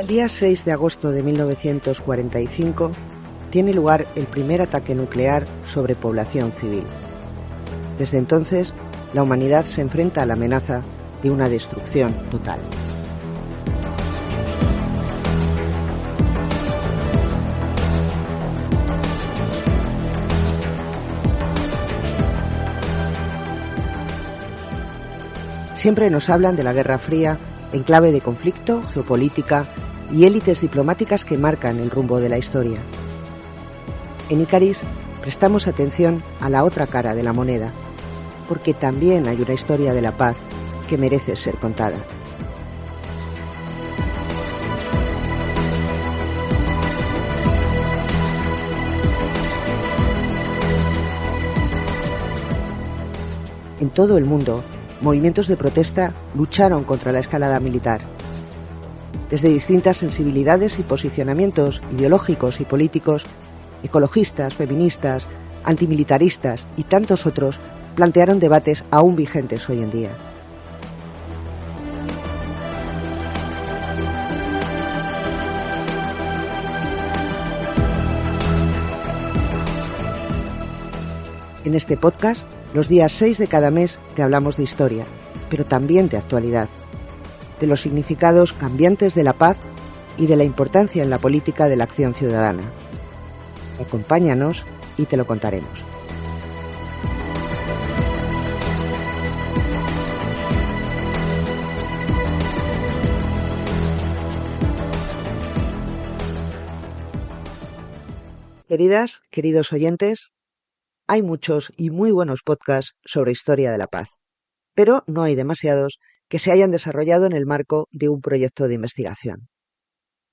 día 6 de agosto de 1945 tiene lugar el primer ataque nuclear sobre población civil. Desde entonces, la humanidad se enfrenta a la amenaza de una destrucción total. Siempre nos hablan de la Guerra Fría en clave de conflicto, geopolítica y élites diplomáticas que marcan el rumbo de la historia. En Icaris prestamos atención a la otra cara de la moneda, porque también hay una historia de la paz que merece ser contada. En todo el mundo, movimientos de protesta lucharon contra la escalada militar. Desde distintas sensibilidades y posicionamientos ideológicos y políticos, ecologistas, feministas, antimilitaristas y tantos otros plantearon debates aún vigentes hoy en día. En este podcast, los días 6 de cada mes te hablamos de historia, pero también de actualidad, de los significados cambiantes de la paz y de la importancia en la política de la acción ciudadana. Acompáñanos y te lo contaremos. Queridas, queridos oyentes, hay muchos y muy buenos podcasts sobre historia de la paz, pero no hay demasiados que se hayan desarrollado en el marco de un proyecto de investigación.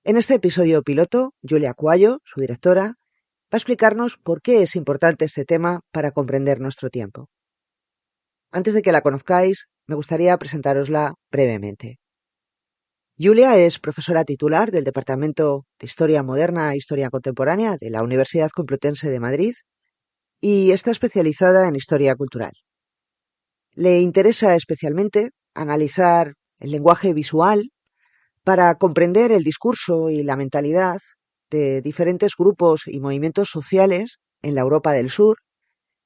En este episodio piloto, Julia Cuallo, su directora, va a explicarnos por qué es importante este tema para comprender nuestro tiempo. Antes de que la conozcáis, me gustaría presentárosla brevemente. Julia es profesora titular del Departamento de Historia Moderna e Historia Contemporánea de la Universidad Complutense de Madrid y está especializada en historia cultural. Le interesa especialmente analizar el lenguaje visual para comprender el discurso y la mentalidad de diferentes grupos y movimientos sociales en la Europa del Sur,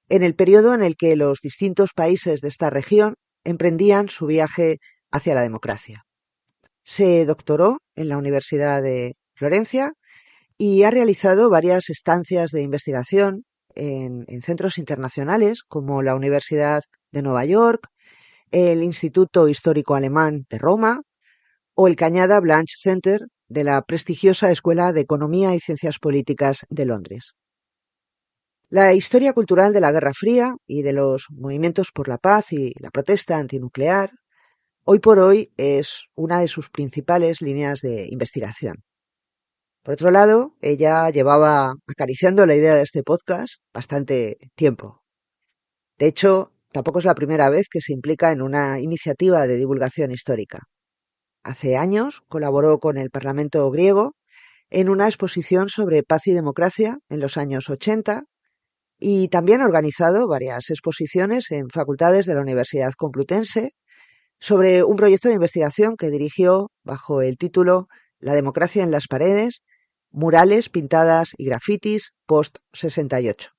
en el periodo en el que los distintos países de esta región emprendían su viaje hacia la democracia. Se doctoró en la Universidad de Florencia y ha realizado varias estancias de investigación en centros internacionales como la Universidad de Nueva York, el Instituto Histórico Alemán de Roma o el Cañada Blanche Center de la prestigiosa Escuela de Economía y Ciencias Políticas de Londres. La historia cultural de la Guerra Fría y de los movimientos por la paz y la protesta antinuclear, hoy por hoy es una de sus principales líneas de investigación. Por otro lado, ella llevaba acariciando la idea de este podcast bastante tiempo. De hecho, tampoco es la primera vez que se implica en una iniciativa de divulgación histórica. Hace años colaboró con el Parlamento griego en una exposición sobre paz y democracia en los años 80 y también ha organizado varias exposiciones en facultades de la Universidad Complutense sobre un proyecto de investigación que dirigió bajo el título La democracia en las paredes, murales, pintadas y grafitis post-68.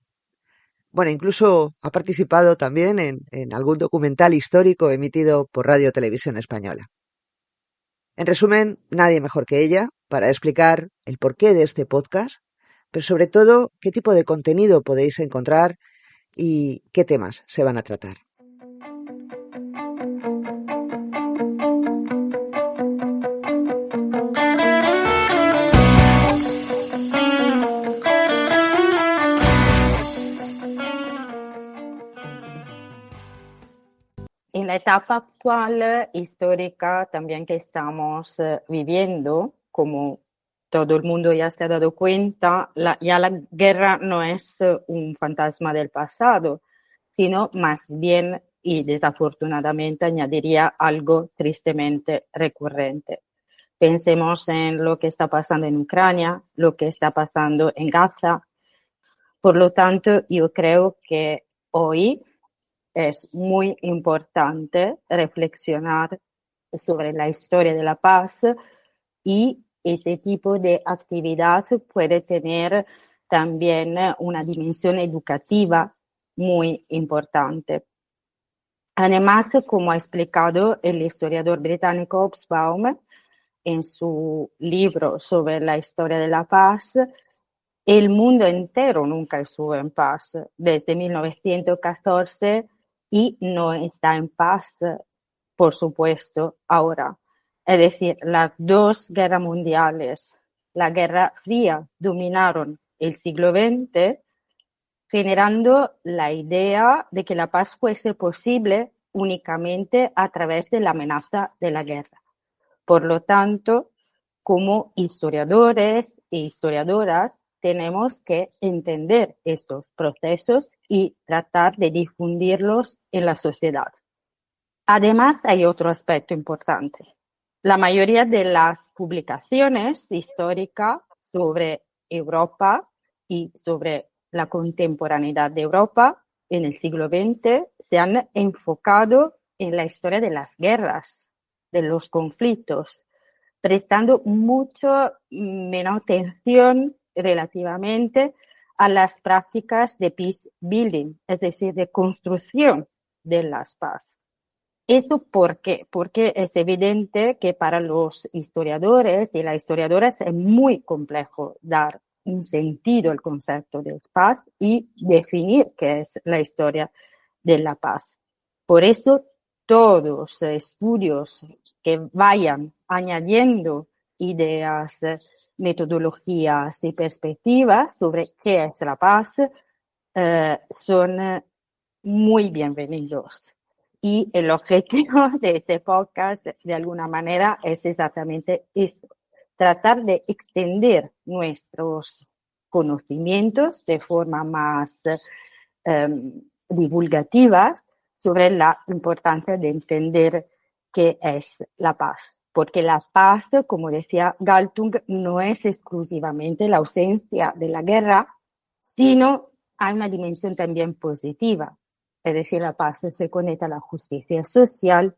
Bueno, incluso ha participado también en algún documental histórico emitido por Radio Televisión Española. En resumen, nadie mejor que ella para explicar el porqué de este podcast, pero sobre todo qué tipo de contenido podéis encontrar y qué temas se van a tratar. En la etapa actual histórica también que estamos viviendo, como todo el mundo ya se ha dado cuenta, ya la guerra no es un fantasma del pasado, sino más bien, y desafortunadamente añadiría, algo tristemente recurrente. Pensemos en lo que está pasando en Ucrania, lo que está pasando en Gaza. Por lo tanto, yo creo que hoy es muy importante reflexionar sobre la historia de la paz y este tipo de actividad puede tener también una dimensión educativa muy importante. Además, como ha explicado el historiador británico Hobsbawm en su libro sobre la historia de la paz, el mundo entero nunca estuvo en paz desde 1914 y no está en paz, por supuesto, ahora. Es decir, las dos guerras mundiales, la Guerra Fría, dominaron el siglo XX, generando la idea de que la paz fuese posible únicamente a través de la amenaza de la guerra. Por lo tanto, como historiadores e historiadoras, tenemos que entender estos procesos y tratar de difundirlos en la sociedad. Además, hay otro aspecto importante. La mayoría de las publicaciones históricas sobre Europa y sobre la contemporaneidad de Europa en el siglo XX se han enfocado en la historia de las guerras, de los conflictos, prestando mucho menos atención relativamente a las prácticas de peace building, es decir, de construcción de las paz. ¿Eso por qué? Porque es evidente que para los historiadores y las historiadoras es muy complejo dar un sentido al concepto de paz y definir qué es la historia de la paz. Por eso, todos estudios que vayan añadiendo ideas, metodologías y perspectivas sobre qué es la paz son muy bienvenidos. Y el objetivo de este podcast, de alguna manera, es exactamente eso, tratar de extender nuestros conocimientos de forma más divulgativa sobre la importancia de entender qué es la paz. Porque la paz, como decía Galtung, no es exclusivamente la ausencia de la guerra, sino hay una dimensión también positiva. Es decir, la paz se conecta a la justicia social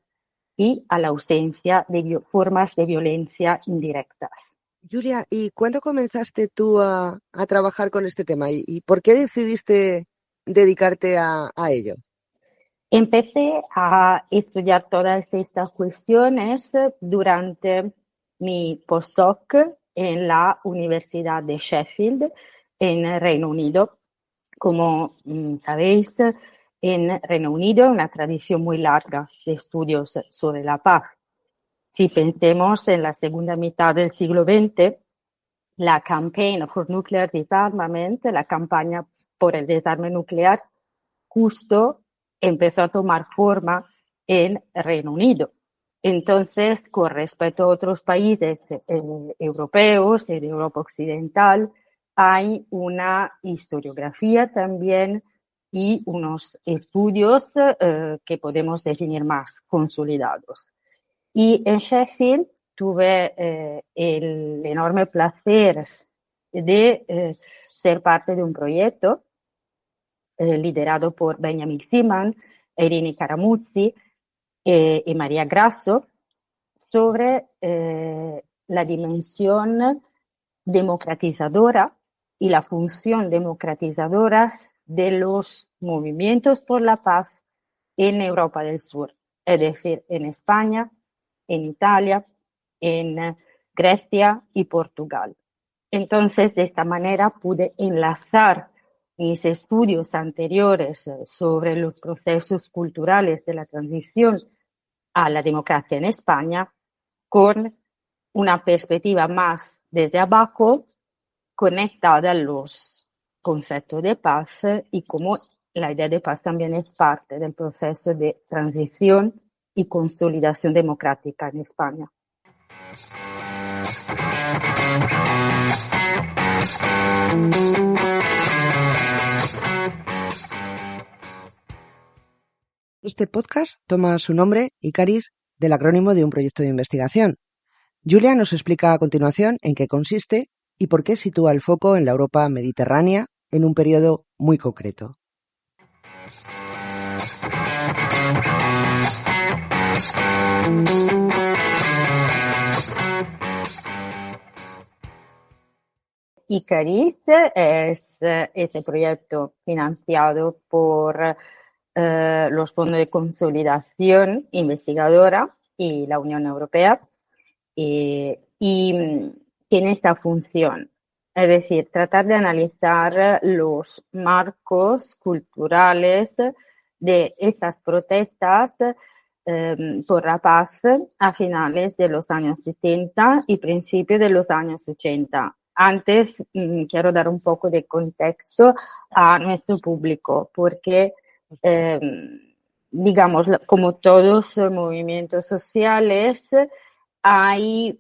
y a la ausencia de formas de violencia indirectas. Julia, ¿y cuándo comenzaste tú a trabajar con este tema? ¿Y por qué decidiste dedicarte a ello? Empecé a estudiar todas estas cuestiones durante mi postdoc en la Universidad de Sheffield, en Reino Unido. Como sabéis, en Reino Unido hay una tradición muy larga de estudios sobre la paz. Si pensemos en la segunda mitad del siglo XX, la Campaign for Nuclear Disarmament, la campaña por el desarme nuclear, justo empezó a tomar forma en Reino Unido. Entonces, con respecto a otros países europeos y de Europa Occidental, hay una historiografía también y unos estudios que podemos definir más consolidados. Y en Sheffield tuve el enorme placer de ser parte de un proyecto liderado por Benjamin Seaman, Irini Caramuzzi y María Grasso sobre la dimensión democratizadora y la función democratizadora de los movimientos por la paz en Europa del Sur, es decir, en España, en Italia, en Grecia y Portugal. Entonces, de esta manera pude enlazar mis estudios anteriores sobre los procesos culturales de la transición a la democracia en España con una perspectiva más desde abajo conectada a los conceptos de paz y cómo la idea de paz también es parte del proceso de transición y consolidación democrática en España. Este podcast toma su nombre, Icaris, del acrónimo de un proyecto de investigación. Julia nos explica a continuación en qué consiste y por qué sitúa el foco en la Europa mediterránea en un periodo muy concreto. Icaris es ese proyecto financiado por los fondos de consolidación investigadora y la Unión Europea y tiene esta función, es decir, tratar de analizar los marcos culturales de esas protestas por la paz a finales de los años 70 y principios de los años 80. Antes quiero dar un poco de contexto a nuestro público, porque eh, digamos, como todos los movimientos sociales, hay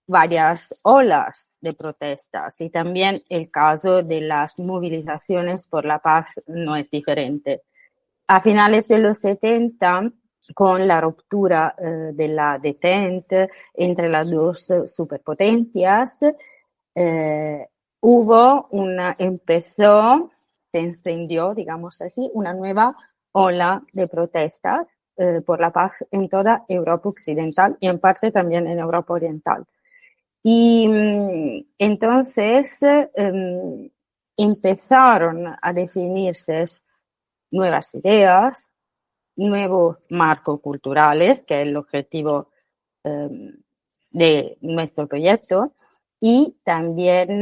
varias olas de protestas y también el caso de las movilizaciones por la paz no es diferente. A finales de los 70, con la ruptura de la detente entre las dos superpotencias, se encendió, digamos así, una nueva ola de protestas por la paz en toda Europa occidental y en parte también en Europa oriental. Y entonces empezaron a definirse nuevas ideas, nuevos marcos culturales, que es el objetivo de nuestro proyecto, y también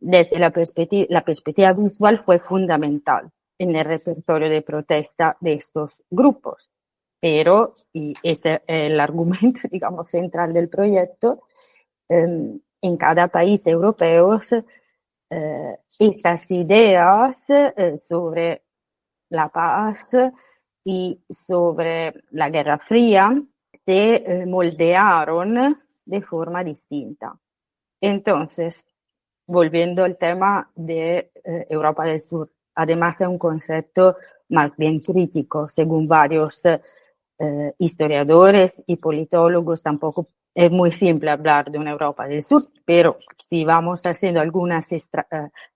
desde la perspectiva visual fue fundamental en el repertorio de protesta de estos grupos. Pero, y ese es el argumento, digamos, central del proyecto, en cada país europeo estas ideas sobre la paz y sobre la Guerra Fría se moldearon de forma distinta. Entonces, volviendo al tema de Europa del Sur, además es un concepto más bien crítico, según varios historiadores y politólogos, tampoco es muy simple hablar de una Europa del Sur, pero si vamos haciendo algunas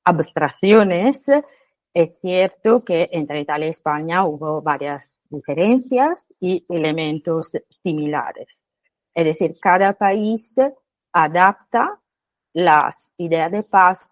abstracciones, es cierto que entre Italia y España hubo varias diferencias y elementos similares. Es decir, cada país adapta las ideas de paz,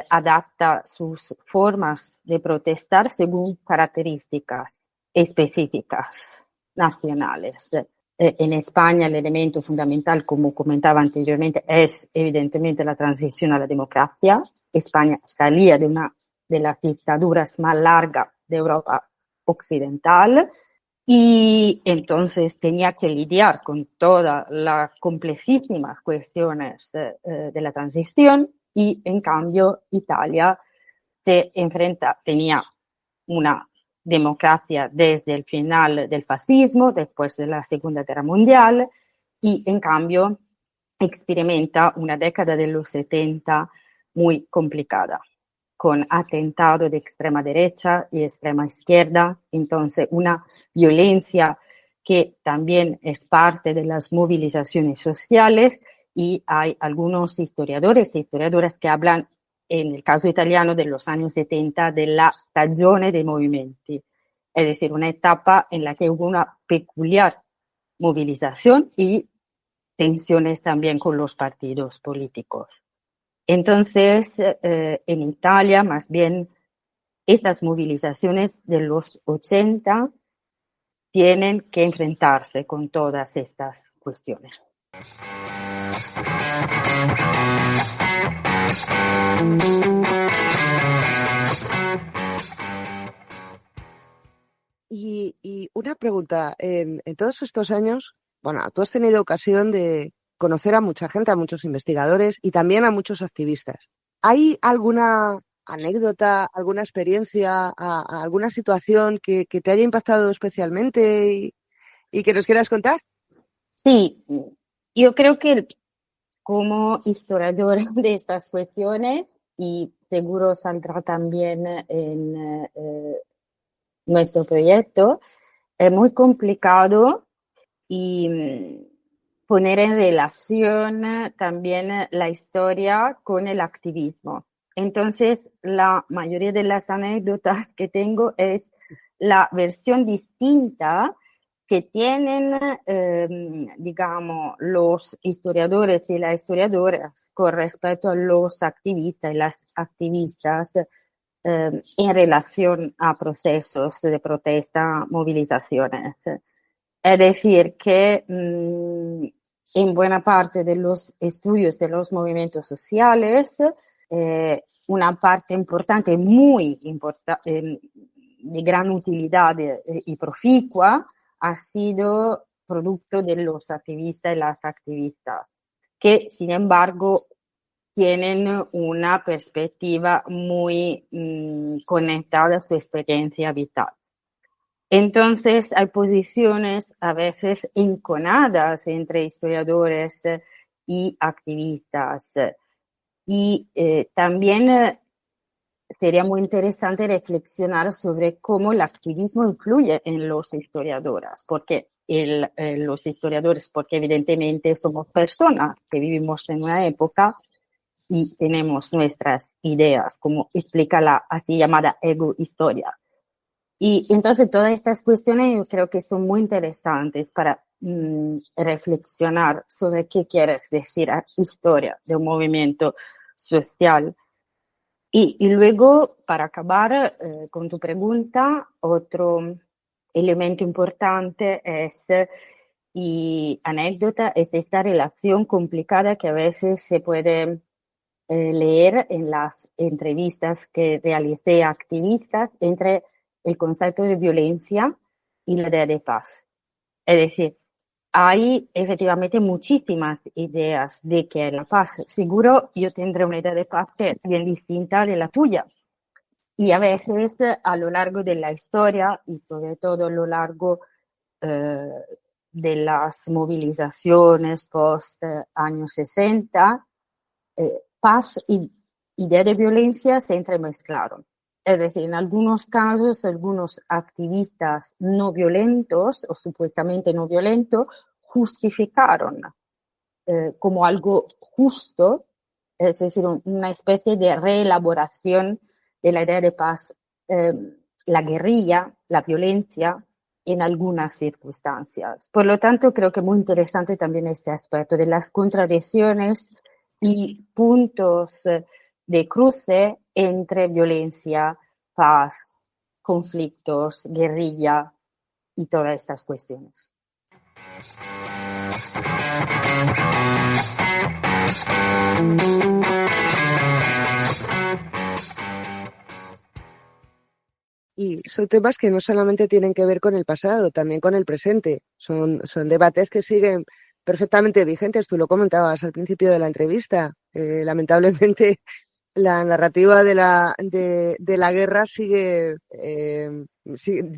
adapta sus formas de protestar según características específicas nacionales. En España el elemento fundamental, como comentaba anteriormente, es evidentemente la transición a la democracia. España salía de una de las dictaduras más largas de Europa occidental y entonces tenía que lidiar con todas las complejísimas cuestiones de la transición y en cambio Italia tenía una democracia desde el final del fascismo, después de la Segunda Guerra Mundial, y en cambio experimenta una década de los 70 muy complicada, con atentados de extrema derecha y extrema izquierda, entonces una violencia que también es parte de las movilizaciones sociales y hay algunos historiadores e historiadoras que hablan en el caso italiano de los años 70 de la stagione dei movimenti, es decir, una etapa en la que hubo una peculiar movilización y tensiones también con los partidos políticos. Entonces, en Italia, más bien, estas movilizaciones de los 80 tienen que enfrentarse con todas estas cuestiones. Y una pregunta, en todos estos años, bueno, tú has tenido ocasión de conocer a mucha gente, a muchos investigadores y también a muchos activistas. ¿Hay alguna anécdota, alguna experiencia, alguna situación que te haya impactado especialmente y que nos quieras contar? Sí, yo creo que como historiador de estas cuestiones, y seguro saldrá también en nuestro proyecto, es muy complicado y poner en relación también la historia con el activismo. Entonces, la mayoría de las anécdotas que tengo es la versión distinta que tienen, digamos, los historiadores y las historiadoras con respecto a los activistas y las activistas en relación a procesos de protesta, movilizaciones. Es decir, que en buena parte de los estudios de los movimientos sociales, una parte importante, muy importante, de gran utilidad y proficua, ha sido producto de los activistas y las activistas, que sin embargo tienen una perspectiva muy conectada a su experiencia vital. Entonces hay posiciones a veces enconadas entre historiadores y activistas. Y también sería muy interesante reflexionar sobre cómo el activismo influye en los historiadores, porque los historiadores, porque evidentemente somos personas que vivimos en una época y tenemos nuestras ideas, como explica la así llamada ego-historia. Y entonces todas estas cuestiones yo creo que son muy interesantes para reflexionar sobre qué quieres decir a historia de un movimiento social. Y luego, para acabar con tu pregunta, otro elemento importante es, y anécdota, es esta relación complicada que a veces se puede leer en las entrevistas que realicé a activistas entre el concepto de violencia y la idea de paz. Es decir, hay efectivamente muchísimas ideas de que la paz, seguro yo tendré una idea de paz que es bien distinta de la tuya. Y a veces a lo largo de la historia y sobre todo a lo largo eh, de las movilizaciones post años 60, paz y idea de violencia se entremezclaron. Es decir, en algunos casos, algunos activistas no violentos o supuestamente no violentos justificaron como algo justo, es decir, una especie de reelaboración de la idea de paz, eh, la guerrilla, la violencia en algunas circunstancias. Por lo tanto, creo que es muy interesante también este aspecto de las contradicciones y puntos de cruce entre violencia, paz, conflictos, guerrilla y todas estas cuestiones. Y son temas que no solamente tienen que ver con el pasado, también con el presente. Son debates que siguen perfectamente vigentes. Tú lo comentabas al principio de la entrevista. Lamentablemente, la narrativa de la guerra sigue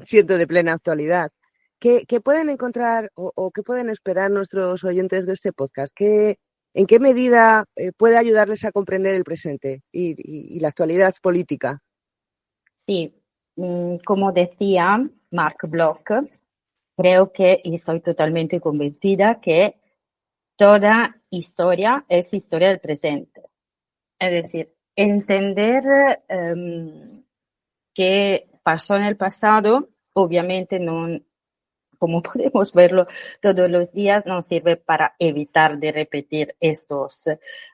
siendo de plena actualidad. ¿Qué pueden encontrar o qué pueden esperar nuestros oyentes de este podcast? ¿En qué medida puede ayudarles a comprender el presente y la actualidad política? Sí, como decía Mark Bloch, creo que y estoy totalmente convencida que toda historia es historia del presente. Es decir, entender qué pasó en el pasado, obviamente no, como podemos verlo todos los días, no sirve para evitar de repetir estos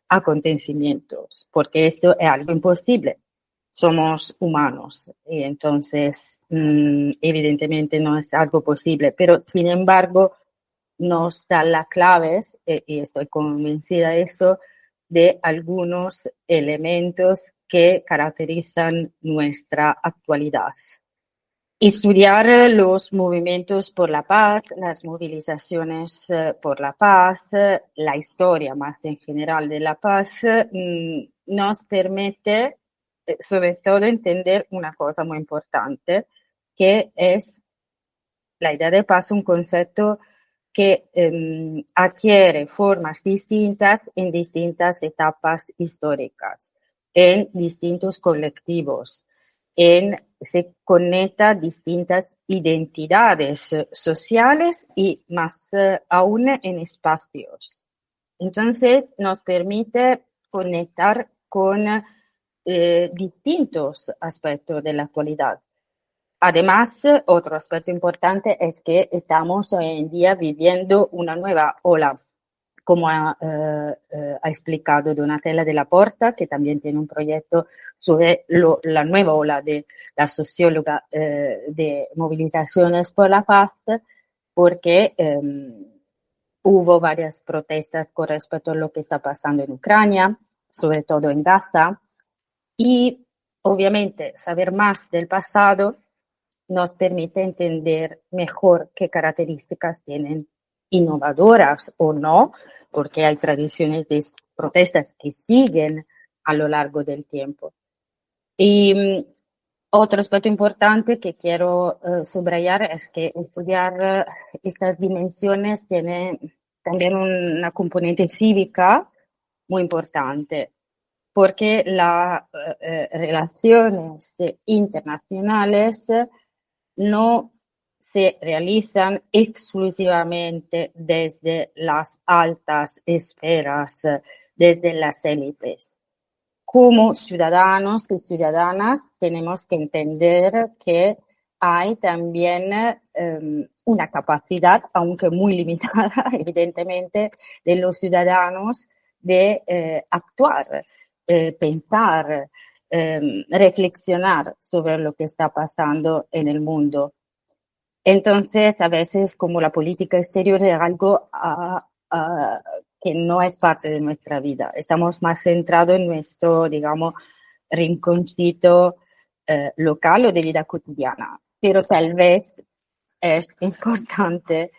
acontecimientos, porque eso es algo imposible. Somos humanos y entonces evidentemente no es algo posible, pero sin embargo nos da las claves, y estoy convencida de eso, de algunos elementos que caracterizan nuestra actualidad. Estudiar los movimientos por la paz, las movilizaciones por la paz, la historia más en general de la paz, nos permite sobre todo entender una cosa muy importante, que es la idea de paz, un concepto que adquiere formas distintas en distintas etapas históricas, en distintos colectivos, se conecta distintas identidades sociales y más aún en espacios. Entonces nos permite conectar con distintos aspectos de la actualidad. además, otro aspecto importante es que estamos hoy en día viviendo una nueva ola, como ha explicado Donatella Della Porta, que también tiene un proyecto sobre la nueva ola de la socióloga de movilizaciones por la paz, porque hubo varias protestas con respecto a lo que está pasando en Ucrania, sobre todo en Gaza, y obviamente saber más del pasado nos permite entender mejor qué características tienen innovadoras o no, porque hay tradiciones de protestas que siguen a lo largo del tiempo. Y otro aspecto importante que quiero subrayar es que estudiar estas dimensiones tiene también una componente cívica muy importante, porque las relaciones internacionales no se realizan exclusivamente desde las altas esferas, desde las élites. Como ciudadanos y ciudadanas tenemos que entender que hay también una capacidad, aunque muy limitada, evidentemente, de los ciudadanos de actuar, pensar, reflexionar sobre lo que está pasando en el mundo. Entonces, a veces como la política exterior es algo que no es parte de nuestra vida. Estamos más centrados en nuestro, digamos, rinconcito local o de vida cotidiana. Pero tal vez es importante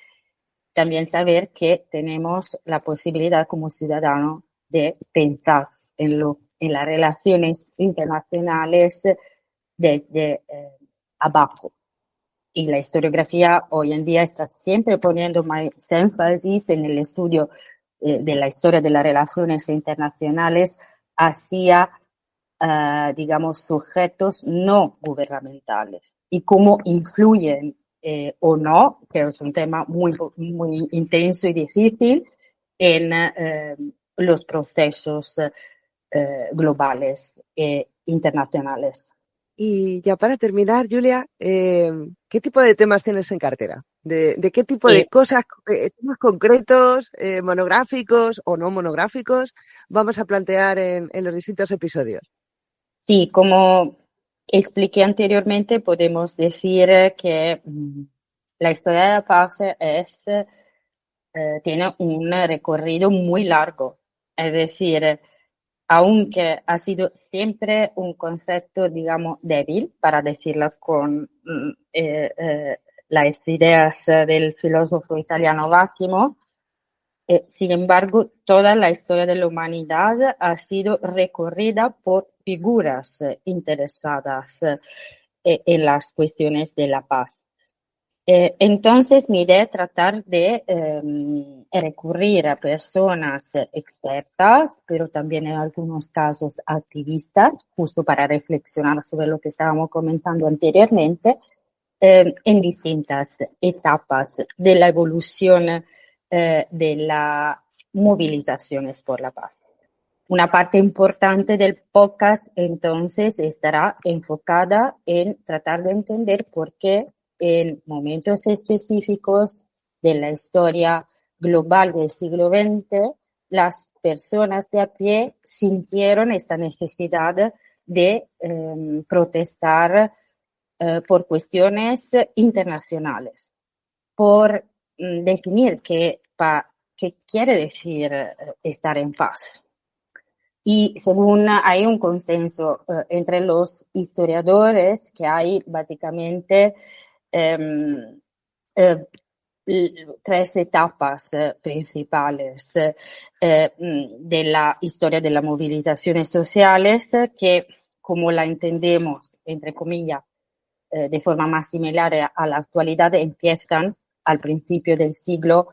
también saber que tenemos la posibilidad como ciudadanos de pensar en las relaciones internacionales desde abajo. Y la historiografía hoy en día está siempre poniendo más énfasis en el estudio de la historia de las relaciones internacionales hacia, digamos, sujetos no gubernamentales y cómo influyen o no, que es un tema muy intenso y difícil, en los procesos globales e internacionales. Y ya para terminar, Julia, ¿qué tipo de temas tienes en cartera? ¿De qué tipo de Y cosas, temas concretos, monográficos o no monográficos, vamos a plantear en los distintos episodios? sí, como expliqué anteriormente, podemos decir que la historia de la paz tiene un recorrido muy largo. Es decir, aunque ha sido siempre un concepto, digamos, débil, para decirlo con las ideas del filósofo italiano Vattimo, sin embargo, toda la historia de la humanidad ha sido recorrida por figuras interesadas en las cuestiones de la paz. Entonces, mi idea es tratar de recurrir a personas expertas, pero también en algunos casos activistas, justo para reflexionar sobre lo que estábamos comentando anteriormente, en distintas etapas de la evolución de las movilizaciones por la paz. Una parte importante del podcast entonces estará enfocada en tratar de entender por qué en momentos específicos de la historia global del siglo XX las personas de a pie sintieron esta necesidad de protestar por cuestiones internacionales, por definir qué quiere decir estar en paz. Y según hay un consenso entre los historiadores que hay básicamente em, eh, tres etapas principales de la historia de las movilizaciones sociales que, como la entendemos, entre comillas, de forma más similar a la actualidad, empiezan al principio del siglo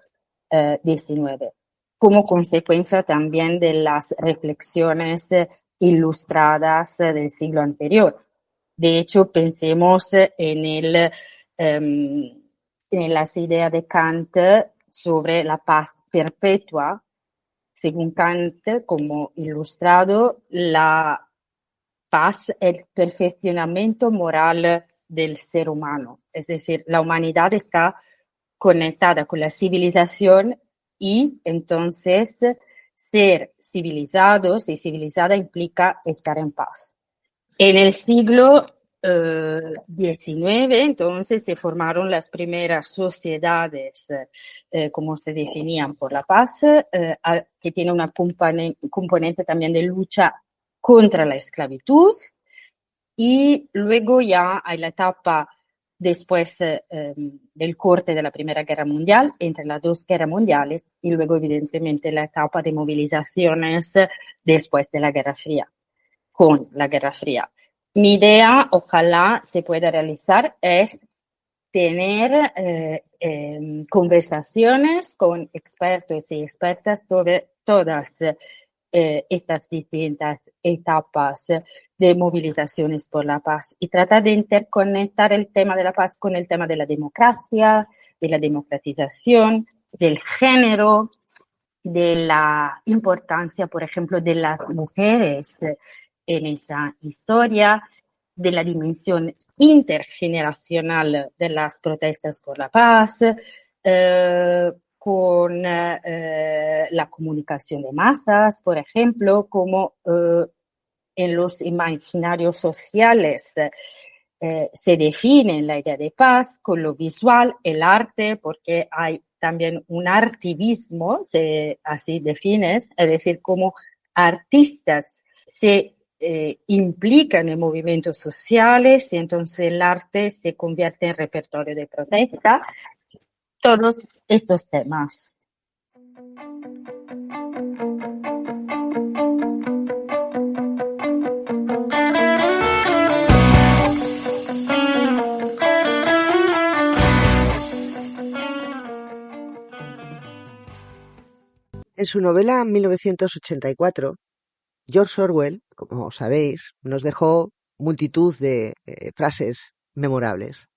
XIX, como consecuencia también de las reflexiones ilustradas del siglo anterior. De hecho, pensemos en las ideas de Kant sobre la paz perpetua. Según Kant, como ilustrado, la paz es el perfeccionamiento moral del ser humano. Es decir, la humanidad está conectada con la civilización y entonces ser civilizados y civilizada implica estar en paz. En el siglo XIX, entonces, se formaron las primeras sociedades, como se definían, por la paz, que tiene una componente también de lucha contra la esclavitud. Y luego ya hay la etapa después del corte de la Primera Guerra Mundial, entre las dos guerras mundiales, y luego evidentemente la etapa de movilizaciones después de la Guerra Fría, con la Guerra Fría. Mi idea, ojalá se pueda realizar, es tener conversaciones con expertos y expertas sobre todas estas distintas etapas de movilizaciones por la paz y tratar de interconectar el tema de la paz con el tema de la democracia, de la democratización, del género, de la importancia, por ejemplo, de las mujeres en esa historia, de la dimensión intergeneracional de las protestas por la paz, con la comunicación de masas, por ejemplo, como en los imaginarios sociales se define la idea de paz con lo visual, el arte, porque hay también un artivismo, así defines, es decir, como artistas se implican en movimientos sociales y entonces el arte se convierte en repertorio de protesta. Todos estos temas. En su novela 1984, George Orwell, como sabéis, nos dejó multitud de frases memorables.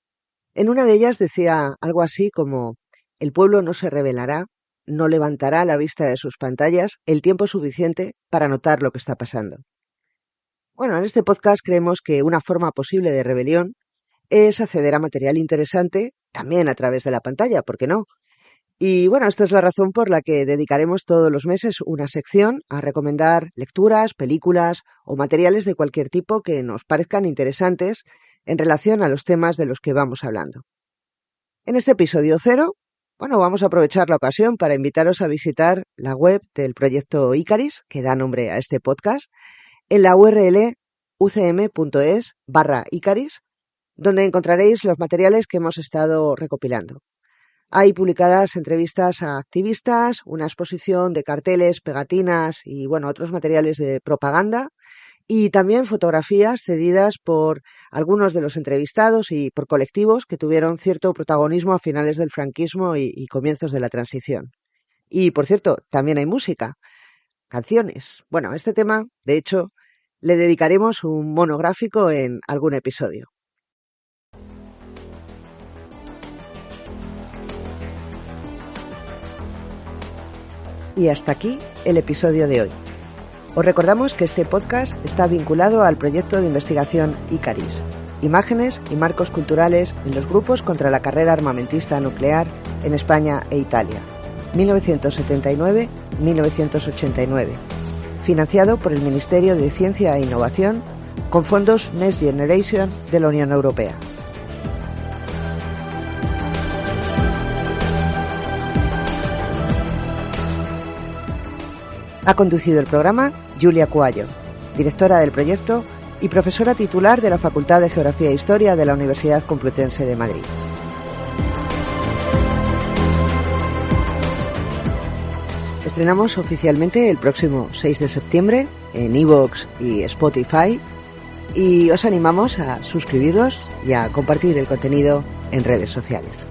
En una de ellas decía algo así como: el pueblo no se rebelará, no levantará la vista de sus pantallas el tiempo suficiente para notar lo que está pasando. Bueno, en este podcast creemos que una forma posible de rebelión es acceder a material interesante también a través de la pantalla, ¿por qué no? Y bueno, esta es la razón por la que dedicaremos todos los meses una sección a recomendar lecturas, películas o materiales de cualquier tipo que nos parezcan interesantes en relación a los temas de los que vamos hablando. En este episodio 0, vamos a aprovechar la ocasión para invitaros a visitar la web del proyecto Icaris, que da nombre a este podcast, en la URL ucm.es/Icaris, donde encontraréis los materiales que hemos estado recopilando. Hay publicadas entrevistas a activistas, una exposición de carteles, pegatinas y otros materiales de propaganda, y también fotografías cedidas por algunos de los entrevistados y por colectivos que tuvieron cierto protagonismo a finales del franquismo y comienzos de la transición. Y, por cierto, también hay música, canciones. A este tema, de hecho, le dedicaremos un monográfico en algún episodio. Y hasta aquí el episodio de hoy. Os recordamos que este podcast está vinculado al proyecto de investigación Icaris, imágenes y marcos culturales en los grupos contra la carrera armamentista nuclear en España e Italia, 1979-1989, financiado por el Ministerio de Ciencia e Innovación con fondos Next Generation de la Unión Europea. Ha conducido el programa Julia Coallo, directora del proyecto y profesora titular de la Facultad de Geografía e Historia de la Universidad Complutense de Madrid. Estrenamos oficialmente el próximo 6 de septiembre en iVoox y Spotify y os animamos a suscribiros y a compartir el contenido en redes sociales.